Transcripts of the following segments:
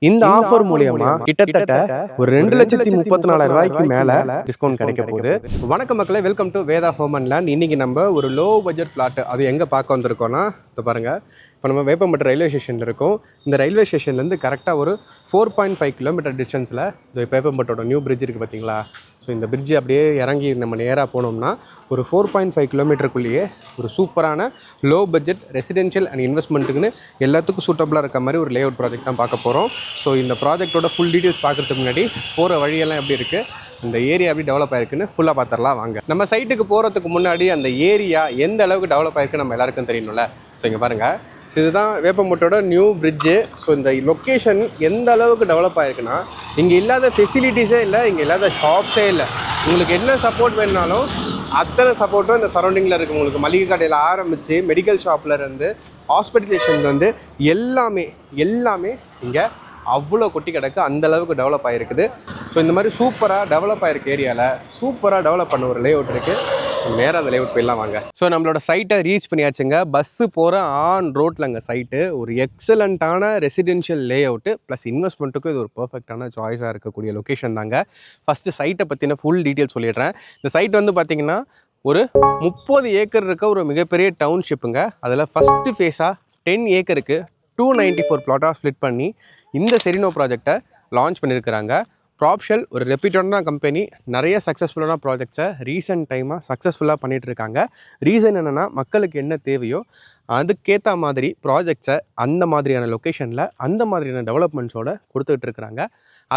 இந்த ஆஃபர் மூலியமா கிட்டத்தட்ட ஒரு 2,34,000 மேல டிஸ்கவுண்ட் கிடைக்க போகுது. வணக்கம் மக்களே, welcome to Veda home and land. இன்னைக்கு நம்ம ஒரு லோ பட்ஜெட் பிளாட் அது எங்க பார்க்க வந்திருக்கோம்னா, இப்போ பாருங்க, இப்போ நம்ம வேப்பம்பட்டு ரயில்வே ஸ்டேஷனில் இருக்கோம். இந்த ரயில்வே ஸ்டேஷன்லேருந்து கரெக்டாக ஒரு 4.5 கிலோமீட்டர் டிஸ்டன்ஸில் இந்த வேப்பம்பட்டோட நியூ பிரிட்ஜ் இருக்குது பார்த்தீங்களா. ஸோ இந்த பிரிட்ஜ் அப்படியே இறங்கி நம்ம நேராக போனோம்னா ஒரு 4.5 கிலோமீட்டருக்குள்ளேயே ஒரு சூப்பரான லோ பட்ஜெட் ரெசிடென்ஷியல் அண்ட் இன்வெஸ்ட்மெண்ட்டுக்குன்னு எல்லாத்துக்கும் சூட்டபுளாக இருக்க மாதிரி ஒரு லே அவுட் ப்ராஜெக்ட் தான் பார்க்க போகிறோம். ஸோ இந்த ப்ராஜெக்ட்டோட ஃபுல் டீட்டெயில்ஸ் பார்க்குறதுக்கு முன்னாடி போகிற வழியெல்லாம் எப்படி இருக்குது, இந்த ஏரியா எப்படி டெவலப் ஆயிருக்குன்னு ஃபுல்லாக பார்த்துடலாம் வாங்க. நம்ம சைட்டுக்கு போகிறதுக்கு முன்னாடி அந்த ஏரியா எந்த அளவுக்கு டெவலப் ஆயிருக்கு நம்ம எல்லாருக்கும் தெரியணும்ல. ஸோ இங்கே பாருங்கள், ஸோ இதுதான் வேப்பம்பட்டோட நியூ பிரிட்ஜு. ஸோ இந்த லொக்கேஷன் எந்த அளவுக்கு டெவலப் ஆகிருக்குன்னா, இங்கே இல்லாத ஃபெசிலிட்டிஸே இல்லை, இங்கே இல்லாத ஷாப்ஸே இல்லை. உங்களுக்கு என்ன சப்போர்ட் வேணுனாலும் அத்தனை சப்போர்ட்டும் இந்த சரௌண்டிங்கில் இருக்குது. உங்களுக்கு மளிகை கடையில் ஆரம்பித்து மெடிக்கல் ஷாப்லேருந்து ஹாஸ்பிட்டலேஷன் வந்து எல்லாமே இங்கே அவ்வளோ கொட்டி கிடக்கு. அந்த அளவுக்கு டெவலப் ஆகிருக்குது. ஸோ இந்த மாதிரி சூப்பராக டெவலப் ஆகிருக்கு ஏரியாவில் சூப்பராக டெவலப் பண்ண ஒரு லே அவுட் இருக்குது. நேராக அந்த லே அவுட் போயிடலாம் வாங்க. ஸோ நம்மளோட சைட்டை ரீச் பண்ணியாச்சுங்க. பஸ்ஸு போகிற ஆன் ரோட்டில்ங்க சைட்டு. ஒரு எக்ஸலண்ட்டான ரெசிடென்ஷியல் லே அவுட்டு ப்ளஸ் இன்வெஸ்ட்மெண்ட்டுக்கும் இது ஒரு பர்ஃபெக்டான சாய்ஸாக இருக்கக்கூடிய லொக்கேஷன் தாங்க. ஃபஸ்ட்டு சைட்டை பற்றின ஃபுல் டீட்டெயில்ஸ் சொல்லிடுறேன். இந்த சைட் வந்து பார்த்திங்கன்னா ஒரு 30 ஏக்கர் இருக்க ஒரு மிகப்பெரிய டவுன்ஷிப்புங்க. அதில் ஃபஸ்ட்டு ஃபேஸாக 10 ஏக்கருக்கு 294 பிளாட்டாக ஸ்ப்ளிட் பண்ணி இந்த செரினோ ப்ராஜெக்டை லான்ச் பண்ணியிருக்கிறாங்க. ப்ராப்ஷல் ஒரு ரெப்யூட்டடான கம்பெனி, நிறைய சக்ஸஸ்ஃபுல்லான ப்ராஜெக்ட்ஸை ரீசெண்ட் டைமாக சக்ஸஸ்ஃபுல்லாக பண்ணிகிட்ருக்காங்க. ரீசன் என்னென்னா, மக்களுக்கு என்ன தேவையோ அதுக்கேற்ற மாதிரி ப்ராஜெக்ட்ஸை அந்த மாதிரியான லொக்கேஷனில் அந்த மாதிரியான டெவலப்மெண்ட்ஸோடு கொடுத்துட்ருக்குறாங்க.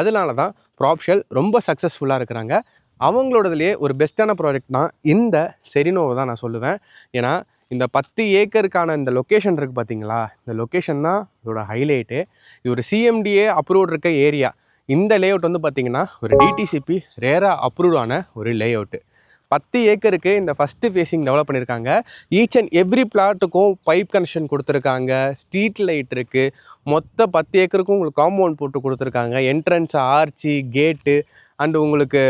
அதனால தான் ப்ராப்ஷல் ரொம்ப சக்ஸஸ்ஃபுல்லாக இருக்கிறாங்க. அவங்களோடதுலேயே ஒரு பெஸ்ட்டான ப்ராஜெக்ட்னால் இந்த செரினோவை தான் நான் சொல்லுவேன். ஏன்னா இந்த 10 ஏக்கருக்கான இந்த லொக்கேஷன் இருக்குது பார்த்தீங்களா, இந்த லொக்கேஷன் தான் இதோட ஹைலைட்டு. இது ஒரு சிஎம்டிஏ அப்ரூவ்ட் இருக்க ஏரியா. இந்த லே அவுட் வந்து பார்த்திங்கன்னா ஒரு டிடிசிபி ரேராக அப்ரூவ்டான ஒரு லே அவுட்டு. 10 ஏக்கருக்கு இந்த ஃபஸ்ட்டு ஃபேஸிங் டெவலப் பண்ணியிருக்காங்க. ஈச் அண்ட் எவ்ரி பிளாட்டுக்கும் பைப் கனெக்ஷன் கொடுத்துருக்காங்க. ஸ்ட்ரீட் லைட் இருக்குது. மொத்த 10 ஏக்கருக்கும் உங்களுக்கு காம்பவுண்ட் போட்டு கொடுத்துருக்காங்க. என்ட்ரன்ஸ், ஆர்ச்சி, கேட்டு அண்டு உங்களுக்கு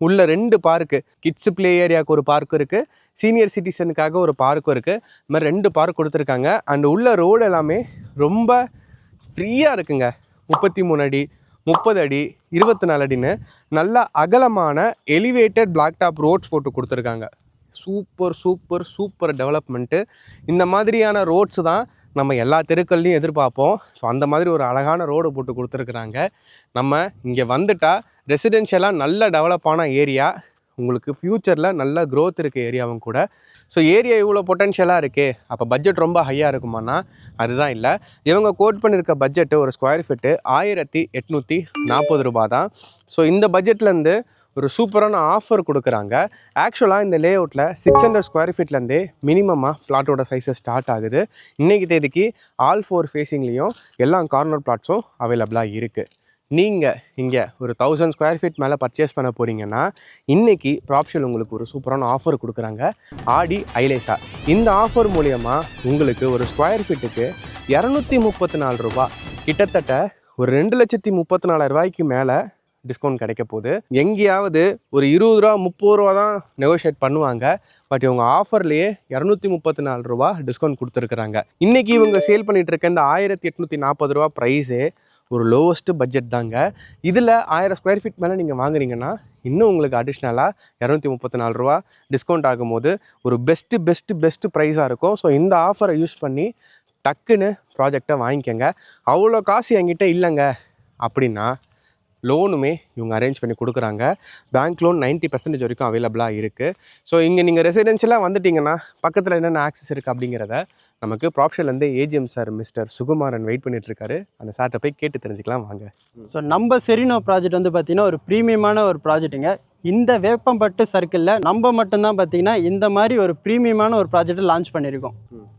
உள்ள 2 பார்க்கு, கிட்ஸு ப்ளே ஏரியாவுக்கு ஒரு பார்க்கு இருக்குது, சீனியர் சிட்டிசனுக்காக ஒரு பார்க்கும் இருக்குது. இது மாதிரி 2 பார்க் கொடுத்துருக்காங்க. அண்டு உள்ள ரோடு எல்லாமே ரொம்ப ஃப்ரீயாக இருக்குங்க. 33 அடி, 30 அடி, 24 அடின்னு நல்ல அகலமான எலிவேட்டட் பிளாக் டாப் ரோட்ஸ் போட்டு கொடுத்துருக்காங்க. Super development. இந்த மாதிரியான ரோட்ஸு தான் நம்ம எல்லா தெருக்கள்லையும் எதிர்பார்ப்போம். ஸோ அந்த மாதிரி ஒரு அழகான ரோடு போட்டு கொடுத்துருக்குறாங்க. நம்ம இங்கே வந்துட்டால் ரெசிடென்ஷியலாக நல்ல டெவலப்பான ஏரியா, உங்களுக்கு ஃப்யூச்சரில் நல்ல க்ரோத் இருக்க ஏரியாவும் கூட. ஸோ ஏரியா இவ்வளோ பொட்டென்ஷியலாக இருக்குது, அப்போ பட்ஜெட் ரொம்ப ஹையாக இருக்குமானா அதுதான் இல்லை. இவங்க கோட் பண்ணியிருக்க பட்ஜெட்டு ஒரு ஸ்கொயர் ஃபீட்டு 1840 ரூபா தான். ஸோ இந்த பட்ஜெட்லேருந்து ஒரு சூப்பரான ஆஃபர் கொடுக்குறாங்க. ஆக்சுவலாக இந்த லே அவுட்டில் 600 ஸ்கொயர் ஃபீட்லேருந்தே மினிமமாக பிளாட்டோட சைஸஸ் ஸ்டார்ட் ஆகுது. இன்றைக்கி தேதிக்கு ஆல் 4 ஃபேஸிங்லேயும் எல்லா கார்னர் பிளாட்ஸும் அவைலபிளாக இருக்குது. நீங்கள் இங்கே ஒரு 1000 ஸ்கொயர் ஃபீட் மேலே பர்ச்சேஸ் பண்ண போகிறீங்கன்னா இன்றைக்கி ப்ராப்ஷல் உங்களுக்கு ஒரு சூப்பரான ஆஃபர் கொடுக்குறாங்க. ஆடி ஐலேசா. இந்த ஆஃபர் மூலயமா உங்களுக்கு ஒரு ஸ்கொயர் ஃபீட்டுக்கு 234 ரூபா, கிட்டத்தட்ட ஒரு 2,34,000 மேலே டிஸ்கவுண்ட் கிடைக்க போகுது. எங்கேயாவது ஒரு 20 ரூபா 30 ரூபா தான் நெகோஷியேட் பண்ணுவாங்க. பட் இவங்க ஆஃபர்லேயே 234 ரூபா டிஸ்கவுண்ட் கொடுத்துருக்குறாங்க. இன்றைக்கி இவங்க சேல் பண்ணிகிட்டு இருக்க இந்த 1840 ரூபா ப்ரைஸே ஒரு லோவஸ்ட்டு பட்ஜெட் தாங்க. இதில் 1000 ஸ்கொயர் ஃபீட் மேலே நீங்கள் வாங்குறீங்கன்னா இன்னும் உங்களுக்கு அடிஷ்னலாக 234 ரூபா டிஸ்கவுண்ட் ஆகும்போது ஒரு பெஸ்ட்டு ப்ரைஸாக இருக்கும். ஸோ இந்த ஆஃபரை யூஸ் பண்ணி டக்குன்னு ப்ராஜெக்டை வாங்கிக்கோங்க. அவ்வளோ காசு என்கிட்ட இல்லைங்க அப்படின்னா லோனுமே இவங்க அரேஞ்ச் பண்ணி கொடுக்குறாங்க. பேங்க் லோன் 90% வரைக்கும் அவைலபிளாக இருக்குது. ஸோ இங்கே நீங்கள் ரெசிடென்ஷியலாக வந்துட்டிங்கன்னா பக்கத்தில் என்னென்ன ஆக்சஸ் இருக்குது அப்படிங்கிறத நமக்கு ப்ராப்ஷன்லேருந்து AGM sir mister Sukumaran wait பண்ணிகிட்ருக்காரு. அந்த சார்ட்டை போய் கேட்டு தெரிஞ்சுக்கலாம் வாங்க. ஸோ நம்ம செரினோ ப்ராஜெக்ட் வந்து பார்த்திங்கன்னா ஒரு ப்ரீமியமான ஒரு ப்ராஜெக்ட்டுங்க. இந்த வேப்பம்பட்டு சர்க்கிளில் நம்ம மட்டும்தான் பார்த்திங்கன்னா இந்த மாதிரி ஒரு ப்ரீமியமான ஒரு ப்ராஜெக்டை லான்ச் பண்ணியிருக்கோம்.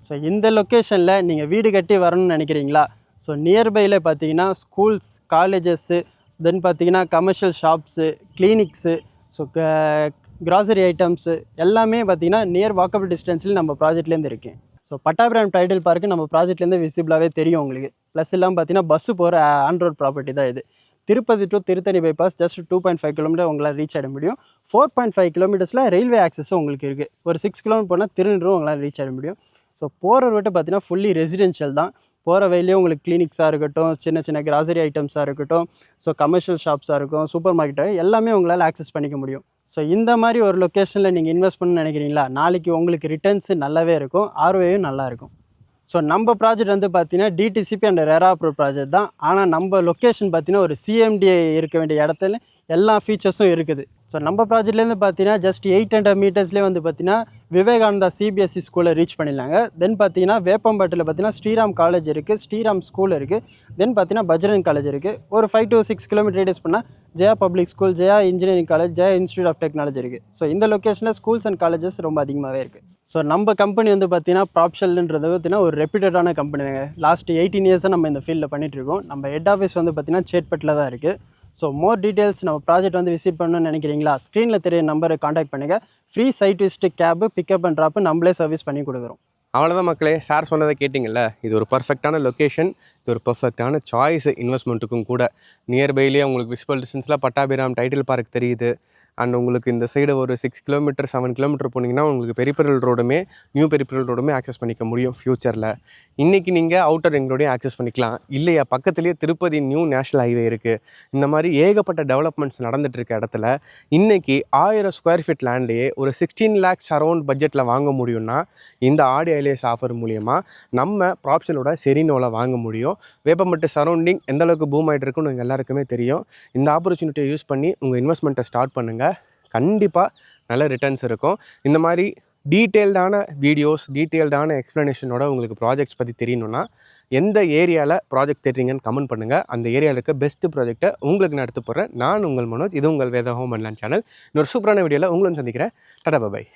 ஸோ இந்த லொக்கேஷனில் நீங்கள் வீடு கட்டி வரணும்னு நினைக்கிறீங்களா? ஸோ நியர்பையில் பார்த்திங்கன்னா ஸ்கூல்ஸ், காலேஜஸ்ஸு, தென் பார்த்திங்கன்னா commercial shops, clinics, so grocery items எல்லாமே பார்த்திங்கன்னா நியர் வாக்கபிள் டிஸ்டன்ஸில் நம்ம ப்ராஜெக்ட்லேருந்து இருக்குது. ஸோ பட்டாபிராம் டைடல் பார்க்கு நம்ம ப்ராஜெக்ட்லேருந்து விசிபிளாகவே தெரியும் உங்களுக்கு. ப்ளஸ் இல்லாமல் பார்த்திங்கன்னா பஸ்ஸு போகிற ஆன்ரோட் ப்ராப்பர்ட்டி தான் இது. Tirupati to Tiruttani bypass just 2.5 kilometre உங்களால் ரீச் ஆகிட முடியும். 4.5 கிலோமீட்டர்ஸில் ரயில்வே ஆக்சஸும் உங்களுக்கு இருக்குது. ஒரு 6 கிலோமீட்டர் போனால் திருநெல்வேலி உங்களால் ரீச் ஆகிட முடியும். ஸோ போகிற ரூட்டை பார்த்திங்கன்னா ஃபுல்லி ரெசிடென்ஷியல் தான். போகிற வழியிலே உங்களுக்கு கிளினிக்ஸாக இருக்கட்டும், சின்ன சின்ன கிராசரி ஐட்டம்ஸாக இருக்கட்டும், ஸோ கமர்ஷியல் ஷாப்ஸாக இருக்கும், சூப்பர் மார்க்கெட்டாக எல்லாமே உங்களால் ஆக்சஸ் பண்ணிக்க முடியும். ஸோ இந்த மாதிரி ஒரு லொக்கேஷனில் நீங்கள் இன்வெஸ்ட் பண்ணணும்னு நினைக்கிறீங்களா, நாளைக்கு உங்களுக்கு ரிட்டர்ன்ஸு நல்லாவே இருக்கும், ஆர்ஓயும் நல்லா இருக்கும். ஸோ நம்ம ப்ராஜெக்ட் வந்து பார்த்தீங்கன்னா DTCP and RERA approve project தான். ஆனால் நம்ம லொக்கேஷன் பார்த்தீங்கன்னா ஒரு சிஎம்டிஏ இருக்க வேண்டிய இடத்துல எல்லா ஃபீச்சர்ஸும் இருக்குது. ஸோ நம்ம ப்ராஜெக்ட்லேருந்து பார்த்தீங்கன்னா ஜஸ்ட் 800 மீட்டர்ஸ்லேயே வந்து பார்த்தீங்கன்னா விவேகானந்தா சிபிஎஸ்சி ஸ்கூலை ரீச் பண்ணிடலாங்க. தென் பார்த்தீங்கன்னா வேப்பம்பட்டில் பார்த்தீங்கன்னா ஸ்ரீராம் காலேஜ் இருக்குது, ஸ்ரீராம் ஸ்கூல் இருக்குது, தென் பார்த்தீங்கன்னா பஜ்ரங் காலேஜ் இருக்குது. ஒரு 5 to 6 கிலோமீட்டர் ரேடியஸ் பண்ணால் Jaya public school, Jaya engineering college, Jaya institute of technology இருக்குது. ஸோ இந்த லொக்கேஷனில் ஸ்கூல்ஸ் அண்ட் காலேஜஸ் ரொம்ப அதிகமாகவே இருக்குது. ஸோ நம்ம கம்பெனி வந்து பார்த்தீங்கன்னா ப்ராப்ஷல்ன்றது பார்த்தீங்கன்னா ஒரு ரெப்யூட்டடான கம்பெனி தாங்க. லாஸ்ட் 18 இயர்ஸாக நம்ம இந்த ஃபீல்டில் பண்ணிகிட்ருக்கோம். நம்ம ஹெட் ஆஃபீஸ் வந்து பார்த்தீங்கன்னா சேட்பட்டில் தான் இருக்குது. ஸோ மோர் டீட்டெயில்ஸ் நம்ம ப்ராஜெக்ட் வந்து விசிட் பண்ணணும்னு நினைக்கிறீங்களா, ஸ்க்ரீனில் தெரிய நம்பரை காண்டாக்ட் பண்ணுங்கள். Free site visit, cab, pickup and drop நம்மளே சர்வீஸ் பண்ணி கொடுக்குறோம். அவ்வளோதான் மக்களே, சார் சொன்னதை கேட்டிங்கல்ல. இது ஒரு பர்ஃபெக்டான லொக்கேஷன், இது ஒரு பர்ஃபெக்டான சாய்ஸ் இன்வெஸ்ட்மெண்ட்டுக்கும் கூட. நியர்பைலேயே உங்களுக்கு விசிபிள் டிஸ்டன்ஸில் பட்டாபிராம் டைட்டில் பார்க் தெரியுது. அண்ட் உங்களுக்கு இந்த சைடு ஒரு 6 கிலோமீட்டர் 7 கிலோமீட்டர் போனீங்கன்னா உங்களுக்கு பெரிபெரல் ரோடுமே, நியூ பெரிபெரல் ரோடுமே ஆக்சஸ் பண்ணிக்க முடியும் ஃப்யூச்சரில். இன்றைக்கி நீங்கள் அவுட்டர் ரிங் ரோடையும் ஆக்சஸ் பண்ணிக்கலாம். இல்லையா பக்கத்துலேயே திருப்பதி நியூ நேஷ்னல் ஹைவே இருக்குது. இந்த மாதிரி ஏகப்பட்ட டெவலப்மெண்ட்ஸ் நடந்துகிட்டு இருக்க இடத்துல இன்றைக்கி 1000 ஸ்கொயர் ஃபீட் லேண்ட்லேயே ஒரு 16 lakhs அரௌண்ட் பட்ஜெட்டில் வாங்க முடியும்னா இந்த ஆடி ஐலேஸ் ஆஃபர் மூலிமா நம்ம ப்ராப்ஷனோட செரினோவில் வாங்க முடியும். வேப்பம்பட்டு சரௌண்டிங் எந்த அளவுக்கு பூம் ஆகிட்டு இருக்குன்னு உங்கள் எல்லாருக்குமே தெரியும். இந்த ஆப்பர்ச்சுனிட்டியை யூஸ் பண்ணி உங்கள் இன்வெஸ்ட்மெண்ட்டை ஸ்டார்ட் பண்ணுங்கள். கண்டிப்பாக நல்ல ரிட்டர்ன்ஸ் இருக்கும். இந்த மாதிரி டீட்டெயில்டான வீடியோஸ், டீட்டெயில்டான எக்ஸ்ப்ளனேஷனோட உங்களுக்கு ப்ராஜெக்ட்ஸ் பற்றி தெரியணுன்னா எந்த ஏரியாவில் ப்ராஜெக்ட் தேடுறீங்கன்னு கமெண்ட் பண்ணுங்கள். அந்த ஏரியாவில் இருக்க பெஸ்ட்டு ப்ராஜெக்ட்டை உங்களுக்கு நான் எடுத்து போடுறேன். நான் உங்கள் மனோஜ், இது உங்கள் Veda home and land channel. இன்னொரு சூப்பரான வீடியோவில் உங்களை சந்திக்கிறேன். டாடா பாய்.